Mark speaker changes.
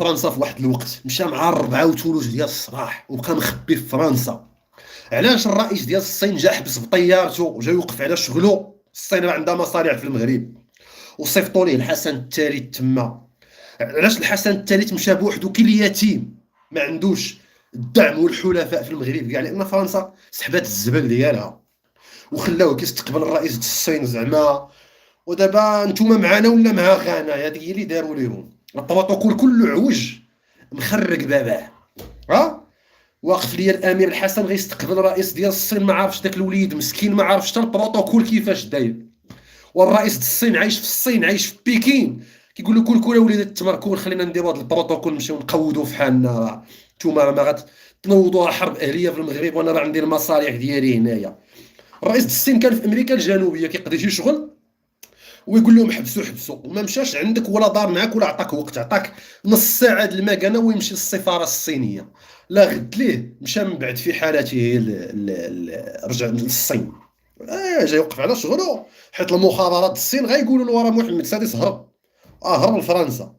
Speaker 1: فرنسا في واحد الوقت مشى مع الربعه وثلث ديال الصباح وبقى مخبي في فرنسا. علاش الرئيس ديال الصين جا حبس بطيارته وجا يوقف على شغله؟ الصين راه عندها مصالح في المغرب، وصيفطوا ليه الحسن الثالث تما. علاش الحسن الثالث مشى بوحدو كي اليتيم ما عندوش الدعم والحلفاء في المغرب كاع؟ لان فرنسا سحبات الزبل ديالها وخلاوه كيستقبل الرئيس ديال الصين زعما. ودابا نتوما معانا ولا مع غانا؟ هذيك هي اللي داروا ليهم. البروتوكول كله عوج مخرق باباه. ها واقف ليا الامير الحسن غيستقبل الرئيس ديال الصين، ما عارفش داك الوليد مسكين ما عارفش حتى البروتوكول كيفاش داير. والرئيس ديال الصين عايش في الصين، عايش في بكين، كيقول له كل وليد التمركون خلينا نديروا هذا البروتوكول نمشيو نقودوا في حالنا. نتوما ما غتنوضوها حرب اهليه في المغرب وانا راه عندي المصالح ديالي هنايا. الرئيس ديال الصين كان في امريكا الجنوبيه كيقضي شي شغل ويقول لهم حبسوا وما مشاش عندك ولا دار معاك ولا عطاك وقت، عطاك نص ساعه د المكانه ويمشي للسفاره الصينيه. لا غد ليه مشى من بعد في حالته رجع للصين. جاي يوقف على شغله، حيت المخابرات الصين غايقولوا له راه محمد السادس هرب، هرب لفرنسا.